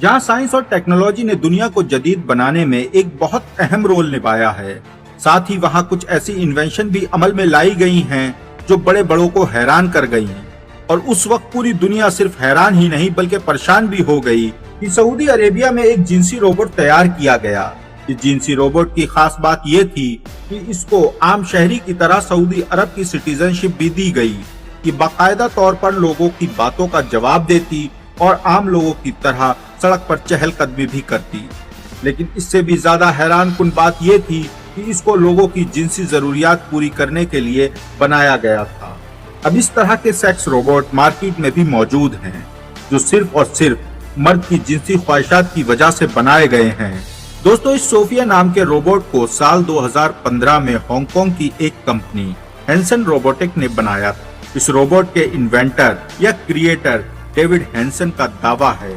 जहां साइंस और टेक्नोलॉजी ने दुनिया को जदीद बनाने में एक बहुत अहम रोल निभाया है, साथ ही वहां कुछ ऐसी इन्वेंशन भी अमल में लाई गई हैं जो बड़े बड़ों को हैरान कर गई हैं। और उस वक्त पूरी दुनिया सिर्फ हैरान ही नहीं बल्कि परेशान भी हो गई कि सऊदी अरेबिया में एक जिनसी रोबोट तैयार किया गया। इस जिनसी रोबोट की खास बात यह थी कि इसको आम शहरी की तरह सऊदी अरब की सिटीजनशिप भी दी गई, कि बाकायदा तौर पर लोगों की बातों का जवाब देती और आम लोगों की तरह सड़क पर चहलकदमी भी करती। लेकिन इससे भी ज्यादा हैरान कुन बात यह थी कि इसको लोगों की जिनसी जरूरियात पूरी करने के लिए बनाया गया था। अब इस तरह के सेक्स रोबोट मार्केट में भी मौजूद हैं, जो सिर्फ और सिर्फ मर्द की जिनसी ख्वाहिशात की वजह से बनाए गए हैं। दोस्तों, इस सोफिया नाम के रोबोट को साल 2015 में हांगकांग की एक कंपनी हैंसन रोबोटिक ने बनाया था। इस रोबोट के इन्वेंटर या क्रिएटर डेविड हैंसन का दावा है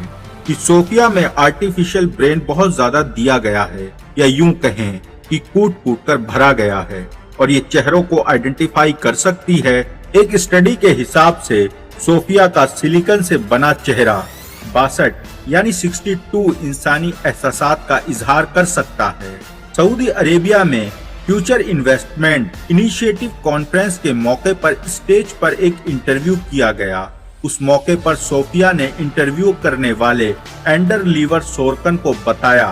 कि सोफिया में आर्टिफिशियल ब्रेन बहुत ज्यादा दिया गया है, या यूं कहें कि कूट कूट कर भरा गया है, और ये चेहरों को आइडेंटिफाई कर सकती है। एक स्टडी के हिसाब से सोफिया का सिलिकॉन से बना चेहरा 62 यानी 62 इंसानी एहसासात का इजहार कर सकता है। सऊदी अरेबिया में फ्यूचर इन्वेस्टमेंट इनिशिएटिव कॉन्फ्रेंस के मौके पर स्टेज पर एक इंटरव्यू किया गया। उस मौके पर सोफिया ने इंटरव्यू करने वाले एंडर लीवर सोरकन को बताया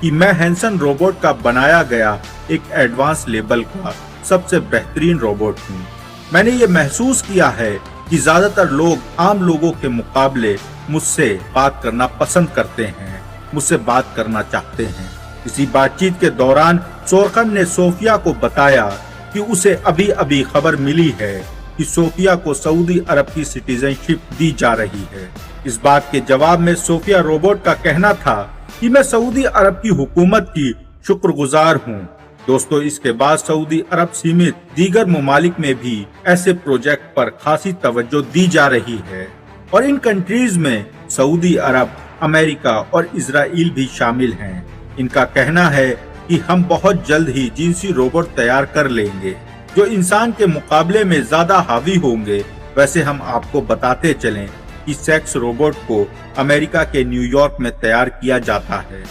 कि मैं हैंसन रोबोट का बनाया गया एक एडवांस लेवल का सबसे बेहतरीन रोबोट हूँ। मैंने ये महसूस किया है कि ज्यादातर लोग आम लोगों के मुकाबले मुझसे बात करना पसंद करते हैं, मुझसे बात करना चाहते हैं। इसी बातचीत के दौरान सोरकन ने सोफिया को बताया कि उसे अभी अभी खबर मिली है कि सोफिया को सऊदी अरब की सिटीजनशिप दी जा रही है। इस बात के जवाब में सोफिया रोबोट का कहना था कि मैं सऊदी अरब की हुकूमत की शुक्रगुजार हूँ। दोस्तों, इसके बाद सऊदी अरब समेत दीगर ममालिक में भी ऐसे प्रोजेक्ट पर खासी तवज्जो दी जा रही है, और इन कंट्रीज में सऊदी अरब, अमेरिका और इजराइल भी शामिल हैं। इनका कहना है कि हम बहुत जल्द ही जिनसी रोबोट तैयार कर लेंगे जो इंसान के मुकाबले में ज्यादा हावी होंगे। वैसे हम आपको बताते चलें कि सेक्स रोबोट को अमेरिका के न्यूयॉर्क में तैयार किया जाता है।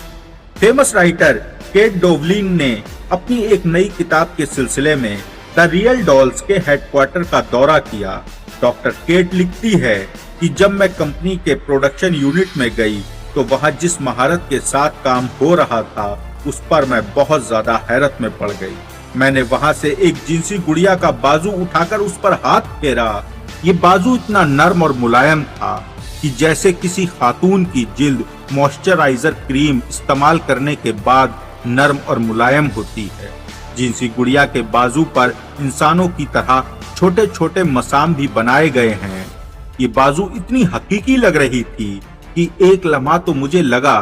फेमस राइटर केट डोवलिन ने अपनी एक नई किताब के सिलसिले में द रियल डॉल्स के हेडक्वार्टर का दौरा किया। डॉक्टर केट लिखती है कि जब मैं कंपनी के प्रोडक्शन यूनिट में गई तो वहां जिस महारत के साथ काम हो रहा था उस पर मैं बहुत ज्यादा हैरत में पड़ गई। मैंने वहां से एक जिनसी गुड़िया का बाजू उठाकर उस पर हाथ फेरा। ये बाजू इतना नर्म और मुलायम था कि जैसे किसी खातून की जिल्द मॉइस्चराइजर क्रीम इस्तेमाल करने के बाद नर्म और मुलायम होती है। जिनसी गुड़िया के बाजू पर इंसानों की तरह छोटे छोटे मसाम भी बनाए गए हैं। ये बाजू इतनी हकीकी लग रही थी कि एक लम्हा तो मुझे लगा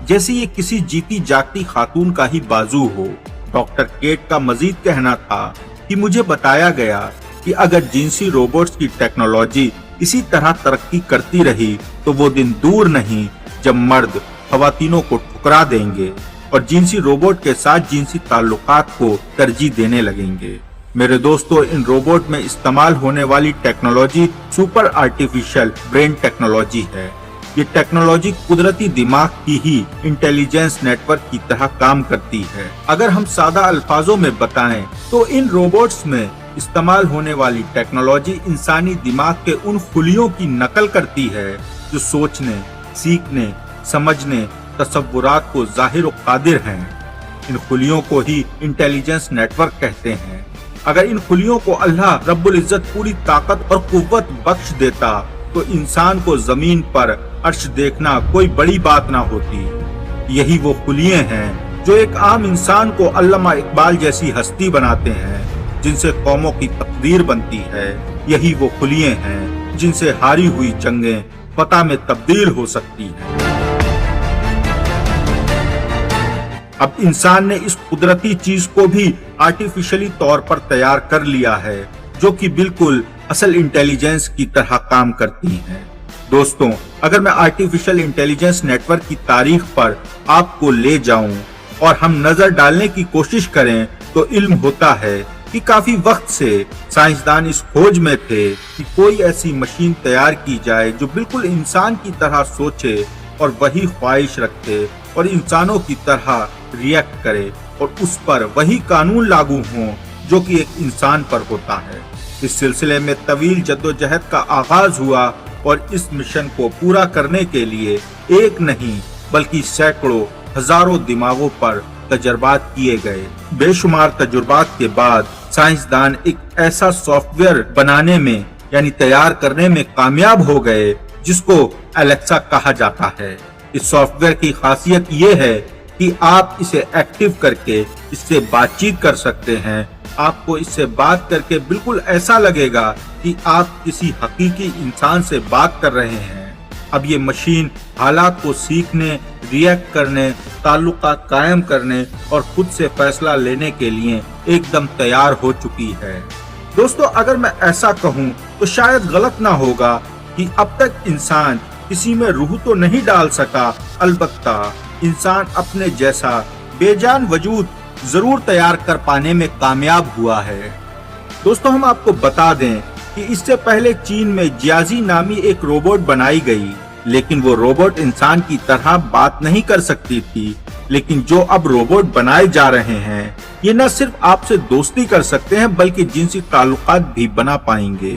जैसे ये किसी जीती जागती खातून का ही बाजू हो। डॉक्टर केट का मजीद कहना था कि मुझे बताया गया कि अगर जिनसी रोबोट्स की टेक्नोलॉजी इसी तरह तरक्की करती रही तो वो दिन दूर नहीं जब मर्द खवातीनों को ठुकरा देंगे और जिनसी रोबोट के साथ जिनसी ताल्लुकात को तरजीह देने लगेंगे। मेरे दोस्तों, इन रोबोट में इस्तेमाल होने वाली technology super artificial brain technology है। ये टेक्नोलॉजी कुदरती दिमाग की ही इंटेलिजेंस नेटवर्क की तरह काम करती है। अगर हम सादा अल्फाजों में बताएं तो इन रोबोट्स में इस्तेमाल होने वाली टेक्नोलॉजी इंसानी दिमाग के उन खुलियों की नकल करती है जो सोचने, सीखने, समझने, तसव्वुरात को जाहिर और कादिर हैं। इन खुलियों को ही इंटेलिजेंस नेटवर्क कहते हैं। अगर इन खुलियों को अल्लाह रब्बुल इज्जत पूरी ताकत और कुव्वत बख्श देता तो इंसान को जमीन पर अर्श देखना कोई बड़ी बात ना होती। यही वो खुलिये हैं जो एक आम इंसान को अल्लामा इकबाल जैसी हस्ती बनाते हैं, जिनसे कौमों की तकदीर बनती है। यही वो खुलिये हैं जिनसे हारी हुई जंगें फतह में तब्दील हो सकती हैं। अब इंसान ने इस कुदरती चीज को भी आर्टिफिशियली तौर पर तैयार कर लिया है जो कि बिल्कुल असल इंटेलिजेंस की तरह काम करती हैं। दोस्तों, अगर मैं आर्टिफिशियल इंटेलिजेंस नेटवर्क की तारीख पर आपको ले जाऊं और हम नजर डालने की कोशिश करें तो इल्म होता है कि काफी वक्त से साइंसदान इस खोज में थे कि कोई ऐसी मशीन तैयार की जाए जो बिल्कुल इंसान की तरह सोचे और वही ख्वाहिश रखे और इंसानों की तरह रिएक्ट करे और उस पर वही कानून लागू हों जो कि एक इंसान पर होता है। इस सिलसिले में तवील जद्दोजहद का आगाज हुआ और इस मिशन को पूरा करने के लिए एक नहीं बल्कि सैकड़ों हजारों दिमागों पर तजर्बात किए गए। बेशुमार तजुर्बात के बाद साइंसदान एक ऐसा सॉफ्टवेयर बनाने में यानी तैयार करने में कामयाब हो गए जिसको एलेक्सा कहा जाता है। इस सॉफ्टवेयर की खासियत ये है कि आप इसे एक्टिव करके इससे बातचीत कर सकते हैं। आपको इससे बात करके बिल्कुल ऐसा लगेगा कि आप किसी हकीकी इंसान से बात कर रहे हैं। अब ये मशीन हालात को सीखने, रिएक्ट करने, ताल्लुकात कायम करने और खुद से फैसला लेने के लिए एकदम तैयार हो चुकी है। दोस्तों, अगर मैं ऐसा कहूँ तो शायद गलत ना होगा कि अब तक इंसान किसी में रूह तो नहीं डाल सका, अलबत्ता इंसान अपने जैसा बेजान वजूद जरूर तैयार कर पाने में कामयाब हुआ है। दोस्तों, हम आपको बता दें कि इससे पहले चीन में जियाजी नामी एक रोबोट बनाई गई, लेकिन वो रोबोट इंसान की तरह बात नहीं कर सकती थी। लेकिन जो अब रोबोट बनाए जा रहे हैं ये न सिर्फ आपसे दोस्ती कर सकते हैं बल्कि जिनसी ताल्लुकात भी बना पाएंगे।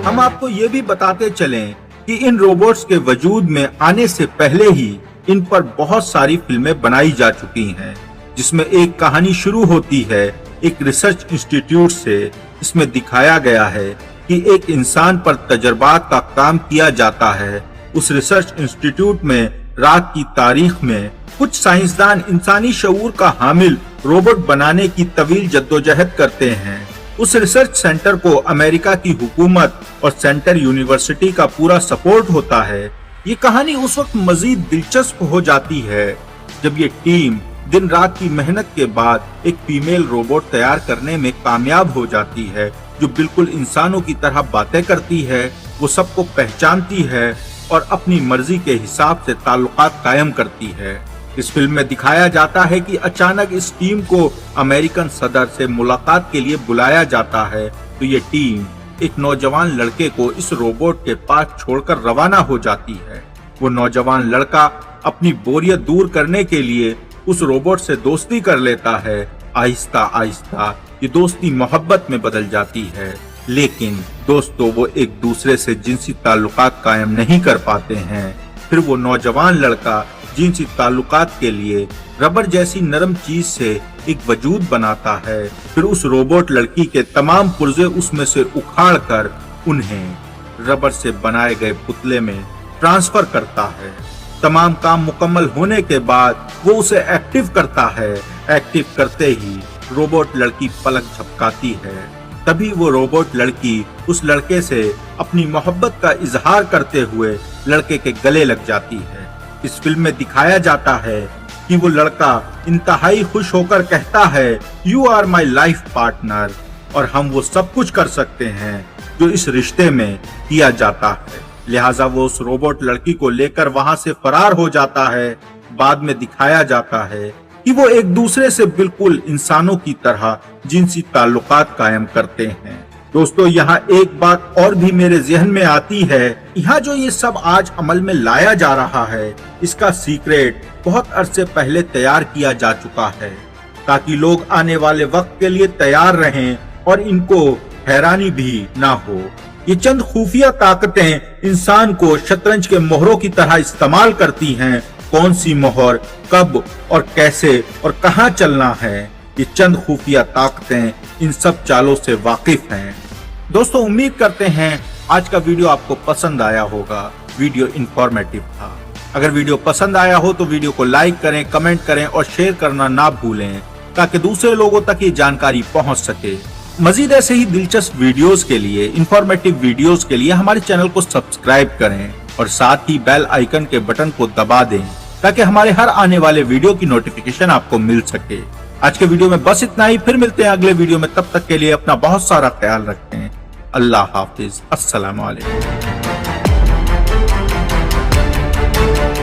हम आपको ये भी बताते चलें कि इन रोबोट्स के वजूद में आने से पहले ही इन पर बहुत सारी फिल्में बनाई जा चुकी हैं, जिसमें एक कहानी शुरू होती है एक रिसर्च इंस्टीट्यूट से। इसमें दिखाया गया है कि एक इंसान पर तजर्बात का काम किया जाता है। उस रिसर्च इंस्टीट्यूट में रात की तारीख में कुछ साइंसदान इंसानी शऊर का हामिल रोबोट बनाने की तवील जद्दोजहद करते हैं। उस रिसर्च सेंटर को अमेरिका की हुकूमत और सेंटर यूनिवर्सिटी का पूरा सपोर्ट होता है। ये कहानी उस वक्त मजीद दिलचस्प हो जाती है जब ये टीम दिन रात की मेहनत के बाद एक फीमेल रोबोट तैयार करने में कामयाब हो जाती है, जो बिल्कुल इंसानों की तरह बातें करती है, वो सबको पहचानती है और अपनी मर्जी के हिसाब से ताल्लुकात कायम करती है। इस फिल्म में दिखाया जाता है कि अचानक इस टीम को अमेरिकन सदर से मुलाकात के लिए बुलाया जाता है, तो ये टीम एक नौजवान लड़के को इस रोबोट के पास छोड़कर रवाना हो जाती है। वो नौजवान लड़का अपनी बोरियत दूर करने के लिए उस रोबोट से दोस्ती कर लेता है। आहिस्ता आहिस्ता ये दोस्ती मोहब्बत में बदल जाती है, लेकिन दोस्तों वो एक दूसरे से जिनसी ताल्लुकात कायम नहीं कर पाते हैं। फिर वो नौजवान लड़का जिनसी ताल्लुकात के लिए रबर जैसी नरम चीज से एक वजूद बनाता है। फिर उस रोबोट लड़की के तमाम पुर्जे उसमें से उखाड़ कर उन्हें रबर से बनाए गए पुतले में ट्रांसफर करता है। तमाम काम मुकम्मल होने के बाद वो उसे एक्टिव करता है। एक्टिव करते ही रोबोट लड़की पलक झपकाती है। तभी वो रोबोट लड़की उस लड़के से अपनी मोहब्बत का इजहार करते हुए लड़के के गले लग जाती है। इस फिल्म में दिखाया जाता है कि वो लड़का इंतहाई खुश होकर कहता है, you are my life partner, और हम वो सब कुछ कर सकते हैं जो इस रिश्ते में किया जाता है। लिहाजा वो उस रोबोट लड़की को लेकर वहां से फरार हो जाता है। बाद में दिखाया जाता है कि वो एक दूसरे से बिल्कुल इंसानों की तरह जिनसी ताल्लुकात कायम करते हैं। दोस्तों, यहाँ एक बात और भी मेरे जहन में आती है। यहाँ जो ये सब आज अमल में लाया जा रहा है, इसका सीक्रेट बहुत अरसे पहले तैयार किया जा चुका है, ताकि लोग आने वाले वक्त के लिए तैयार रहें और इनको हैरानी भी ना हो। ये चंद खुफिया ताकतें इंसान को शतरंज के मोहरों की तरह इस्तेमाल करती हैं। कौन सी मोहर कब और कैसे और कहां चलना है, ये चंद खुफिया ताकतें इन सब चालों से वाकिफ हैं। दोस्तों, उम्मीद करते हैं आज का वीडियो आपको पसंद आया होगा। वीडियो इंफॉर्मेटिव था। अगर वीडियो पसंद आया हो तो वीडियो को लाइक करें, कमेंट करें और शेयर करना ना भूलें, ताकि दूसरे लोगों तक ये जानकारी पहुंच सके। मजीद ऐसे ही दिलचस्प वीडियोस के लिए, इंफॉर्मेटिव वीडियोस के लिए हमारे चैनल को सब्सक्राइब करें और साथ ही बेल आइकन के बटन को दबा दें, ताकि हमारे हर आने वाले वीडियो की नोटिफिकेशन आपको मिल सके। आज के वीडियो में बस इतना ही। फिर मिलते हैं अगले वीडियो में। तब तक के लिए अपना बहुत सारा ख्याल रखें। अल्लाह हाफिज। अस्सलाम वालेकुम।